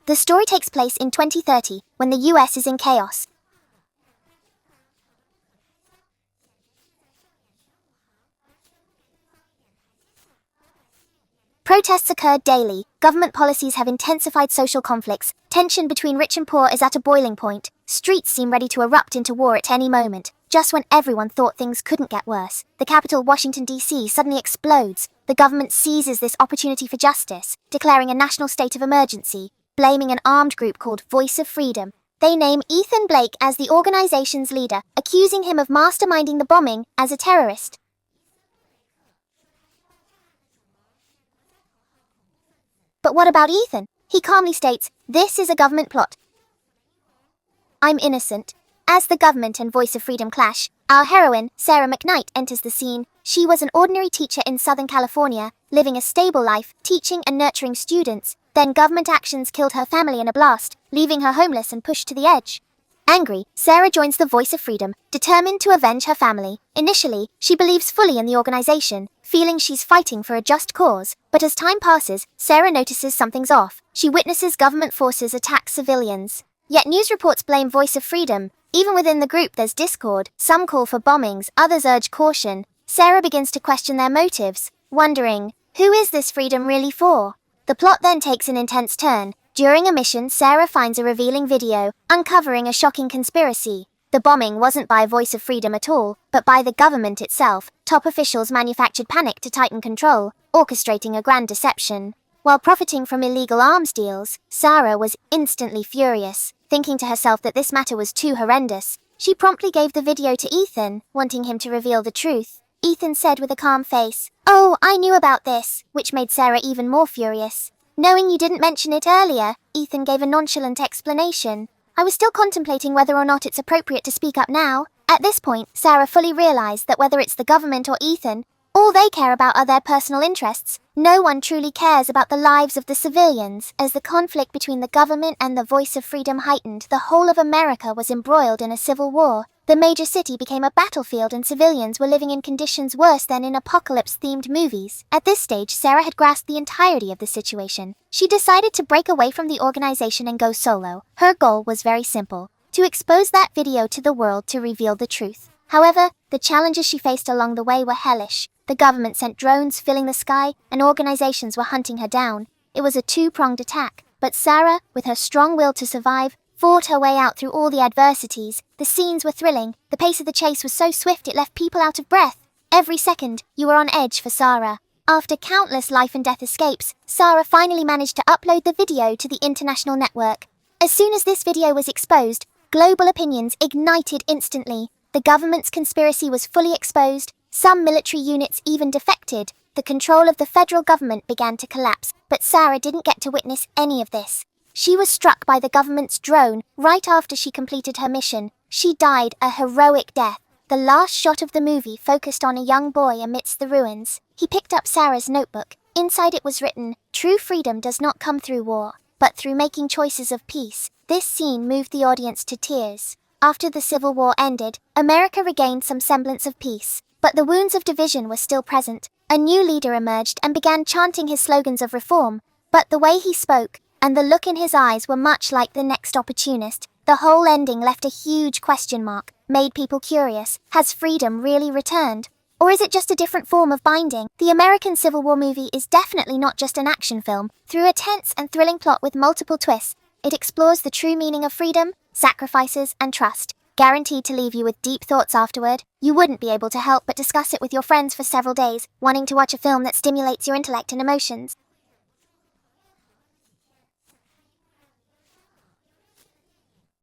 The story takes place in 2030, when the US is in chaos. Protests occurred daily, government policies have intensified social conflicts, tension between rich and poor is at a boiling point, streets seem ready to erupt into war at any moment. Just when everyone thought things couldn't get worse, the capital, Washington, D.C. suddenly explodes. The government seizes this opportunity for justice, declaring a national state of emergency, blaming an armed group called Voice of Freedom. They name Ethan Blake as the organization's leader, accusing him of masterminding the bombing as a terrorist. But what about Ethan? He calmly states, "This is a government plot. I'm innocent." As the government and Voice of Freedom clash, our heroine, Sarah McKnight, enters the scene. She was an ordinary teacher in Southern California, living a stable life, teaching and nurturing students. Then government actions killed her family in a blast, leaving her homeless and pushed to the edge. Angry, Sarah joins the Voice of Freedom, determined to avenge her family. Initially, she believes fully in the organization, feeling she's fighting for a just cause. But as time passes, Sarah notices something's off. She witnesses government forces attack civilians. Yet news reports blame Voice of Freedom. Even within the group there's discord. Some call for bombings, others urge caution. Sarah begins to question their motives, wondering, who is this freedom really for? The plot then takes an intense turn. During a mission, Sarah finds a revealing video, uncovering a shocking conspiracy. The bombing wasn't by Voice of Freedom at all, but by the government itself. Top officials manufactured panic to tighten control, orchestrating a grand deception. While profiting from illegal arms deals, Sarah was instantly furious, thinking to herself that this matter was too horrendous. She promptly gave the video to Ethan, wanting him to reveal the truth. Ethan said with a calm face, "Oh, I knew about this," which made Sarah even more furious. "Knowing you didn't mention it earlier," Ethan gave a nonchalant explanation. "I was still contemplating whether or not it's appropriate to speak up now." At this point, Sarah fully realized that whether it's the government or Ethan, all they care about are their personal interests. No one truly cares about the lives of the civilians. As the conflict between the government and the Voice of Freedom heightened, the whole of America was embroiled in a civil war. The major city became a battlefield and civilians were living in conditions worse than in apocalypse-themed movies. At this stage, Sarah had grasped the entirety of the situation. She decided to break away from the organization and go solo. Her goal was very simple: to expose that video to the world to reveal the truth. However, the challenges she faced along the way were hellish. The government sent drones filling the sky, and organizations were hunting her down. It was a two-pronged attack, but Sarah, with her strong will to survive, fought her way out through all the adversities. The scenes were thrilling. The pace of the chase was so swift it left people out of breath. Every second, you were on edge for Sarah. After countless life and death escapes, Sarah finally managed to upload the video to the international network. As soon as this video was exposed, global opinions ignited instantly. The government's conspiracy was fully exposed. Some military units even defected. The control of the federal government began to collapse, but Sarah didn't get to witness any of this. She was struck by the government's drone right after she completed her mission. She died a heroic death. The last shot of the movie focused on a young boy amidst the ruins. He picked up Sarah's notebook. Inside it was written, "True freedom does not come through war, but through making choices of peace." This scene moved the audience to tears. After the Civil War ended, America regained some semblance of peace. But the wounds of division were still present. A new leader emerged and began chanting his slogans of reform. But the way he spoke and the look in his eyes were much like the next opportunist. The whole ending left a huge question mark, made people curious. Has freedom really returned? Or is it just a different form of binding? The American Civil War movie is definitely not just an action film. Through a tense and thrilling plot with multiple twists, it explores the true meaning of freedom, sacrifices, and trust. Guaranteed to leave you with deep thoughts afterward. You wouldn't be able to help but discuss it with your friends for several days, wanting to watch a film that stimulates your intellect and emotions.